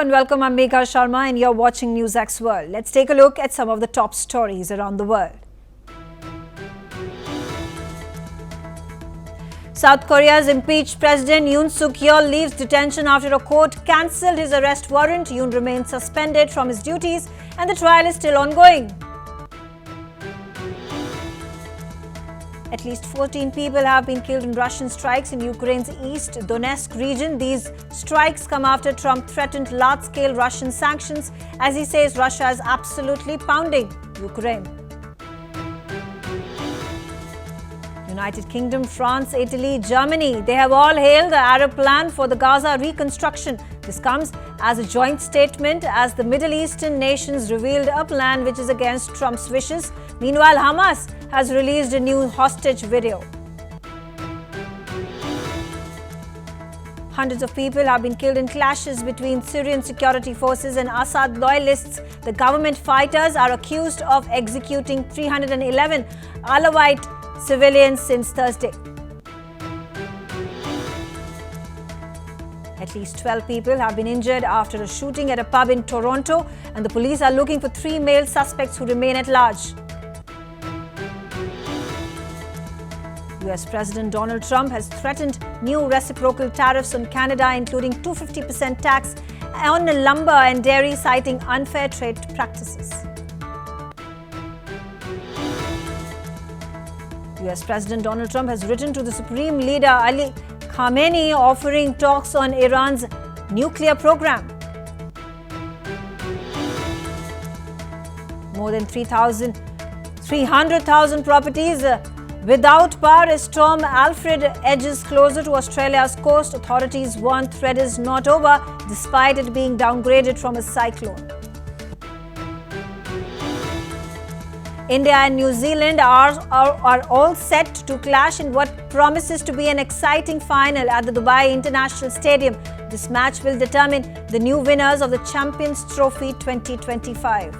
and welcome. I'm Megha Sharma and you're watching NewsX World. Let's take a look at some of the top stories around the world. South Korea's impeached President Yoon Suk-yeol leaves detention after a court cancelled his arrest warrant. Yoon remains suspended from his duties and the trial is still ongoing. At least 14 people have been killed in Russian strikes in Ukraine's East Donetsk region. These strikes come after Trump threatened large-scale Russian sanctions as he says Russia is absolutely pounding Ukraine. United Kingdom, France, Italy, Germany, they have all hailed the Arab plan for the Gaza reconstruction. This comes as a joint statement as the Middle Eastern nations revealed a plan which is against Trump's wishes. Meanwhile, Hamas has released a new hostage video. Hundreds of people have been killed in clashes between Syrian security forces and Assad loyalists. The government fighters are accused of executing 311 Alawite civilians since Thursday. At least 12 people have been injured after a shooting at a pub in Toronto, and the police are looking for 3 male suspects who remain at large. U.S. President Donald Trump has threatened new reciprocal tariffs on Canada, including 250% tax on lumber and dairy, citing unfair trade practices. U.S. President Donald Trump has written to the Supreme Leader Ali Khamenei offering talks on Iran's nuclear program. More than 300,000 properties without power as Storm Alfred edges closer to Australia's coast. Authorities warn threat is not over despite it being downgraded from a cyclone. India and New Zealand are all set to clash in what promises to be an exciting final at the Dubai International Stadium. This match will determine the new winners of the Champions Trophy 2025.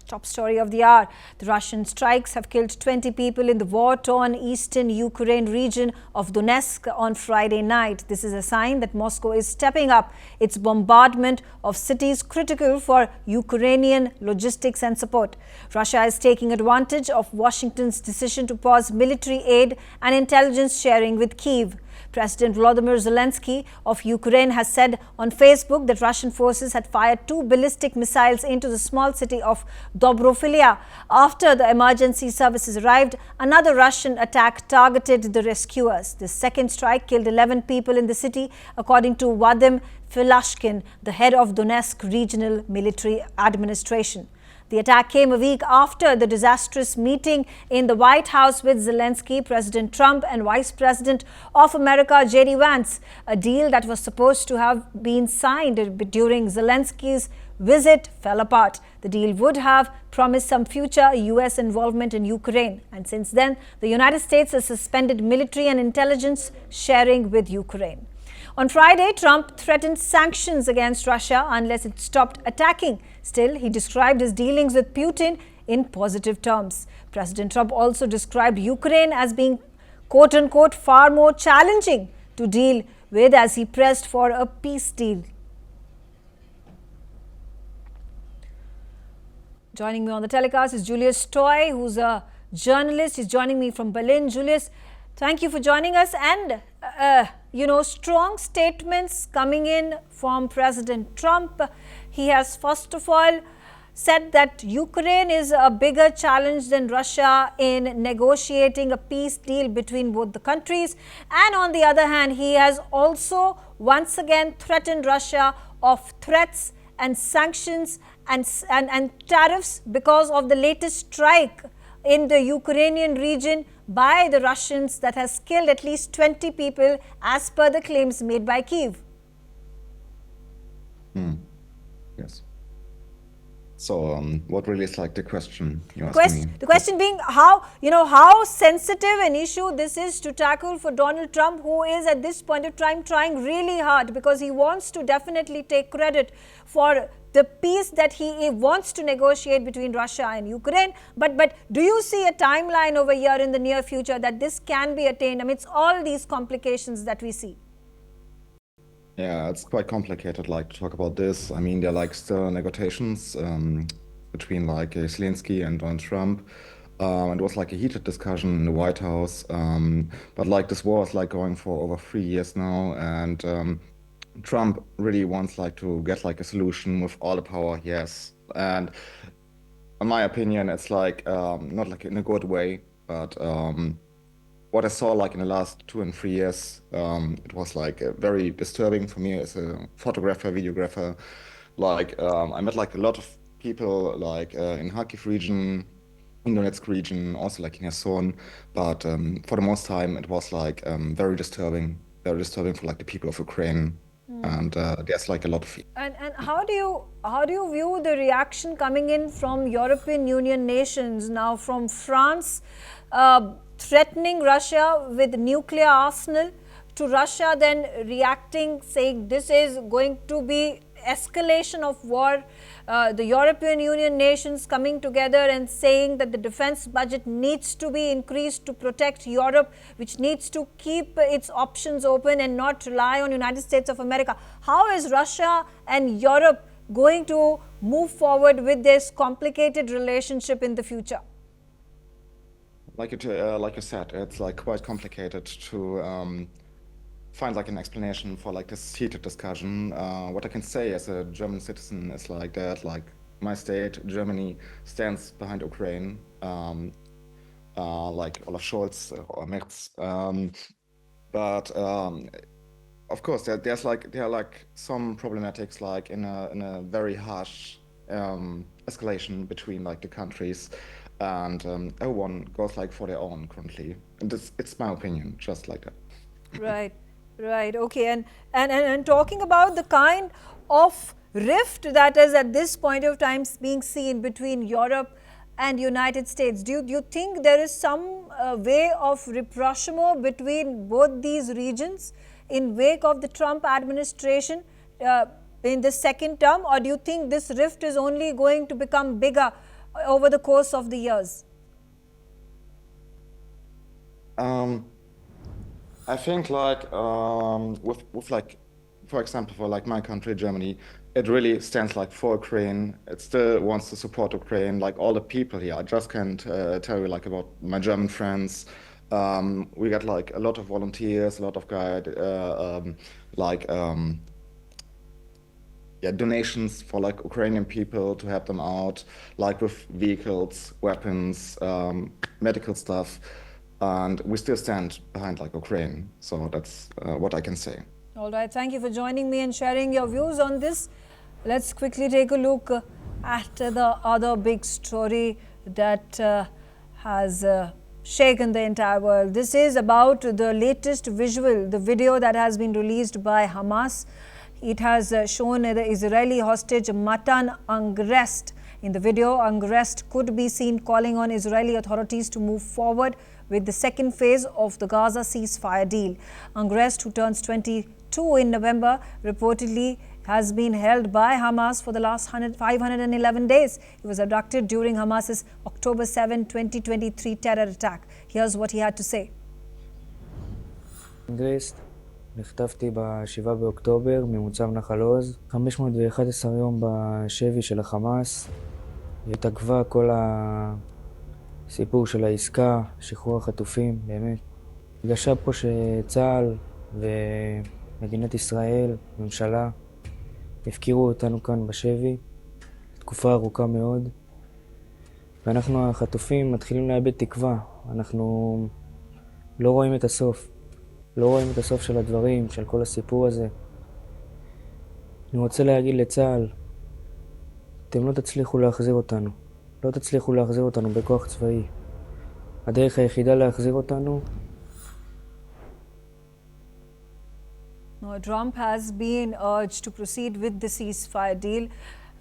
Top story of the hour. The Russian strikes have killed 20 people in the war-torn eastern Ukraine region of Donetsk on Friday night. This is a sign that Moscow is stepping up its bombardment of cities critical for Ukrainian logistics and support. Russia is taking advantage of Washington's decision to pause military aid and intelligence sharing with Kyiv. President Volodymyr Zelensky of Ukraine has said on Facebook that Russian forces had fired 2 ballistic missiles into the small city of Dobrofilia. After the emergency services arrived, another Russian attack targeted the rescuers. The second strike killed 11 people in the city, according to Vadim Filashkin, the head of Donetsk Regional Military Administration. The attack came a week after the disastrous meeting in the White House with Zelensky, President Trump and Vice President of America J.D. Vance. A deal that was supposed to have been signed during Zelensky's visit fell apart. The deal would have promised some future U.S. involvement in Ukraine. And since then, the United States has suspended military and intelligence sharing with Ukraine. On Friday, Trump threatened sanctions against Russia unless it stopped attacking. Still, he described his dealings with Putin in positive terms. President Trump also described Ukraine as being, quote-unquote, far more challenging to deal with as he pressed for a peace deal. Joining me on the telecast is Julius Toy, who's a journalist. He's joining me from Berlin. Julius, thank you for joining us. And strong statements coming in from President Trump. He has first of all said that Ukraine is a bigger challenge than Russia in negotiating a peace deal between both the countries. And on the other hand, he has also once again threatened Russia of threats and sanctions and tariffs because of the latest strike in the Ukrainian region by the Russians that has killed at least 20 people as per the claims made by Kyiv. Yes. So what really is like the question you asked me? The question being how sensitive an issue this is to tackle for Donald Trump, who is at this point of time trying really hard because he wants to definitely take credit for the peace that he wants to negotiate between Russia and Ukraine. But do you see a timeline over here in the near future that this can be attained amidst all these complications that we see? Yeah, it's quite complicated, like, to talk about this. I mean, there are like still negotiations between like Zelensky and Donald Trump. It was like a heated discussion in the White House. But like this war is like going for over 3 years now, and Trump really wants like to get like a solution with all the power he has. And in my opinion, it's like not like in a good way, but what I saw like in the last 2 and 3 years, it was like very disturbing for me as a photographer, videographer. Like I met like a lot of people like in Kharkiv region, in Donetsk region, also like in Kherson. But for the most time, it was like very disturbing for like the people of Ukraine. And there's like a lot of And how do you view the reaction coming in from European Union nations now, from France threatening Russia with nuclear arsenal, to Russia then reacting, saying this is going to be escalation of war, the European Union nations coming together and saying that the defense budget needs to be increased to protect Europe, which needs to keep its options open and not rely on United States of America. How is Russia and Europe going to move forward with this complicated relationship in the future? like you said, it's like quite complicated to find like an explanation for like this heated discussion. What I can say as a German citizen is like that, like my state, Germany, stands behind Ukraine, like Olaf Scholz or amidst. But of course, there are like some problematics like in a very harsh escalation between like the countries, and everyone goes like for their own currently. And it's my opinion, just like that. Right, right, okay. And talking about the kind of rift that is at this point of time being seen between Europe and United States, do you think there is some way of rapprochement between both these regions in wake of the Trump administration in the second term, or do you think this rift is only going to become bigger over the course of the years? I think like with like, for example, for like my country, Germany, it really stands like for Ukraine. It still wants to support Ukraine, like all the people here. I just can't tell you like about my German friends. We got like a lot of volunteers, a lot of guide, like yeah, donations for like Ukrainian people to help them out, like with vehicles, weapons, medical stuff. And we still stand behind like Ukraine. So that's what I can say. All right, thank you for joining me and sharing your views on this. Let's quickly take a look at the other big story that has shaken the entire world. This is about the latest visual, the video that has been released by Hamas. It has shown the Israeli hostage Matan Angrest. In the video, Angrest could be seen calling on Israeli authorities to move forward with the second phase of the Gaza ceasefire deal. Angrest, who turns 22 in November, reportedly has been held by Hamas for the last 511 days. He was abducted during Hamas's October 7, 2023 terror attack. Here's what he had to say. אנגריסט, נחטפתי ב-7 באוקטובר ממוצב נחל עוז, 511 יום בשבי של החמאס. התעכבה כל הסיפור של העסקה, שחרור החטופים, באמת. הרגשה פה שצה"ל ומדינת ישראל, ממשלה, הפקירו אותנו כאן בשבי, תקופה ארוכה מאוד. ואנחנו החטופים מתחילים לאבד תקווה, אנחנו לא רואים את הסוף. לא רואים את הסוף של הדברים, של כל הסיפור הזה. אני רוצה להגיד לצה"ל, אתם לא תצליחו להחזיר אותנו. לא תצליחו להחזיר אותנו בכוח צבאי. הדרך היחידה להחזיר אותנו... Trump has been urged to proceed with the ceasefire deal,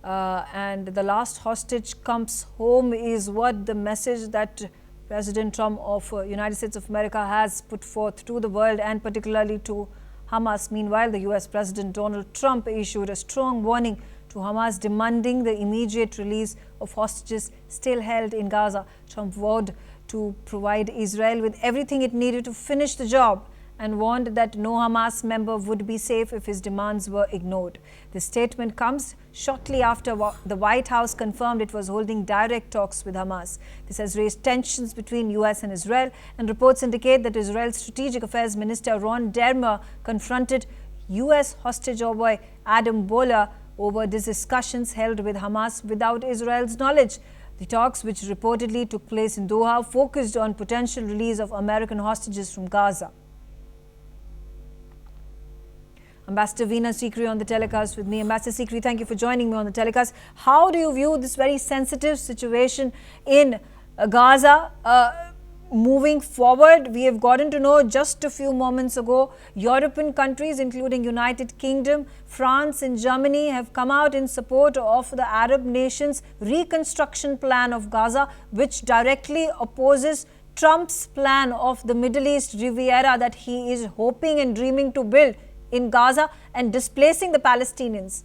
and the last hostage comes home is what the message that President Trump of United States of America has put forth to the world and particularly to Hamas. Meanwhile, the U.S. President Donald Trump issued a strong warning to Hamas, demanding the immediate release of hostages still held in Gaza. Trump vowed to provide Israel with everything it needed to finish the job and warned that no Hamas member would be safe if his demands were ignored. This statement comes shortly after the White House confirmed it was holding direct talks with Hamas. This has raised tensions between U.S. and Israel, and reports indicate that Israel's Strategic Affairs Minister Ron Dermer confronted U.S. hostage envoy Adam Boehler over these discussions held with Hamas without Israel's knowledge. The talks, which reportedly took place in Doha, focused on potential release of American hostages from Gaza. Ambassador Veena Sikri on the telecast with me. Ambassador Sikri, thank you for joining me on the telecast. How do you view this very sensitive situation in Gaza? Moving forward, we have gotten to know just a few moments ago, European countries including United Kingdom, France and Germany have come out in support of the Arab nations' reconstruction plan of Gaza, which directly opposes Trump's plan of the Middle East Riviera that he is hoping and dreaming to build in Gaza and displacing the Palestinians.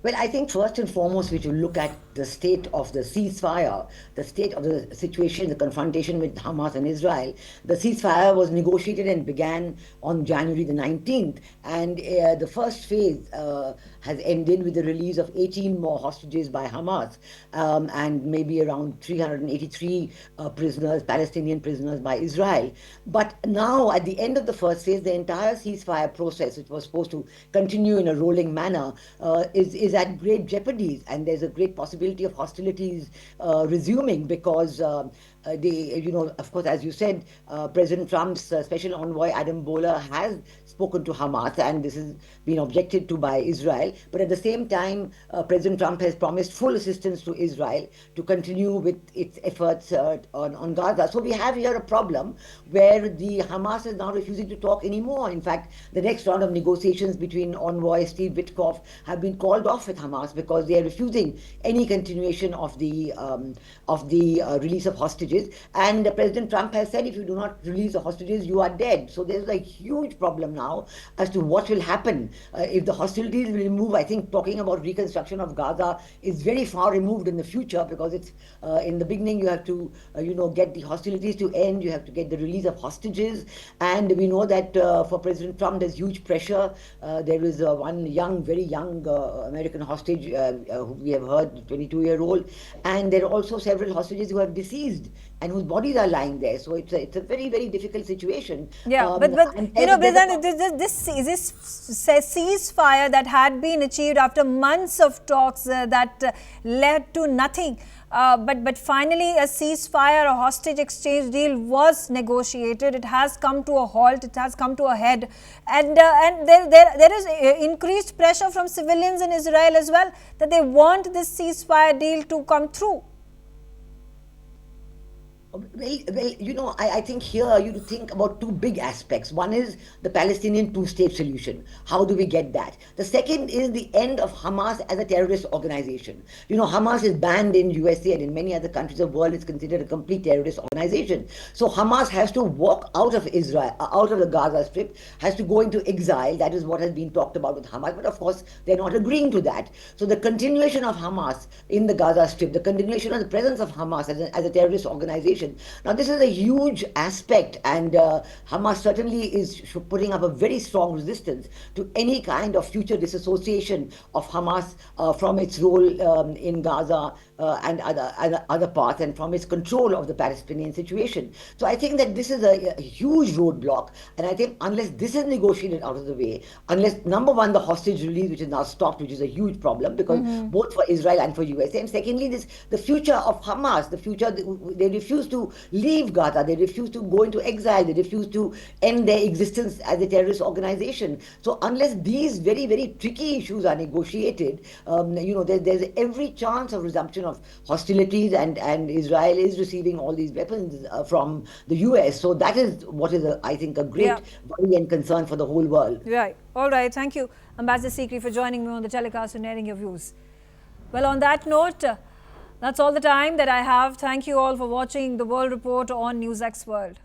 Well, I think first and foremost we should look at the state of the ceasefire, the state of the situation, the confrontation with Hamas and Israel. The ceasefire was negotiated and began on January the 19th, and the first phase has ended with the release of 18 more hostages by Hamas, and maybe around 383 prisoners, Palestinian prisoners by Israel. But now at the end of the first phase, the entire ceasefire process, which was supposed to continue in a rolling manner, is at great jeopardy, and there's a great possibility of hostilities resuming because of course, as you said, President Trump's special envoy Adam Boehler has spoken to Hamas, and this has been objected to by Israel. But at the same time, President Trump has promised full assistance to Israel to continue with its efforts on Gaza. So we have here a problem where the Hamas is now refusing to talk anymore. In fact, the next round of negotiations between envoy Steve Witkoff have been called off with Hamas because they are refusing any continuation of the release of hostages. And President Trump has said, if you do not release the hostages, you are dead. So there's a huge problem now as to what will happen if the hostilities will move. I think talking about reconstruction of Gaza is very far removed in the future, because it's in the beginning you have to get the hostilities to end, you have to get the release of hostages, and we know that for President Trump there's huge pressure. There is one very young American hostage who we have heard, 22-year-old, and there are also several hostages who have deceased and whose bodies are lying there. So it's a very, very difficult situation. Yeah, but this ceasefire that had been achieved after months of talks that led to nothing. But finally, a ceasefire, a hostage exchange deal was negotiated. It has come to a halt. It has come to a head, and there is increased pressure from civilians in Israel as well that they want this ceasefire deal to come through. Well, I think here you think about two big aspects. One is the Palestinian two-state solution. How do we get that? The second is the end of Hamas as a terrorist organization. Hamas is banned in USA and in many other countries of the world. It's considered a complete terrorist organization. So Hamas has to walk out of Israel, out of the Gaza Strip, has to go into exile. That is what has been talked about with Hamas. But of course, they're not agreeing to that. So the continuation of Hamas in the Gaza Strip, the continuation of the presence of Hamas as a terrorist organization. Now, this is a huge aspect, and Hamas certainly is putting up a very strong resistance to any kind of future disassociation of Hamas from its role in Gaza and other parts, and from its control of the Palestinian situation. So I think that this is a huge roadblock, and I think unless this is negotiated out of the way, unless, number one, the hostage release, which is now stopped, which is a huge problem, because both for Israel and for USA, and secondly, the future of Hamas, they refuse to leave Gaza, they refuse to go into exile, they refuse to end their existence as a terrorist organization. So unless these very, very tricky issues are negotiated, there's every chance of resumption of hostilities, and Israel is receiving all these weapons from the US. So that is what is, I think, a great worry and concern for the whole world. Right. All right. Thank you, Ambassador Sikri, for joining me on the telecast and airing your views. Well, on that note, that's all the time that I have. Thank you all for watching The World Report on NewsX World.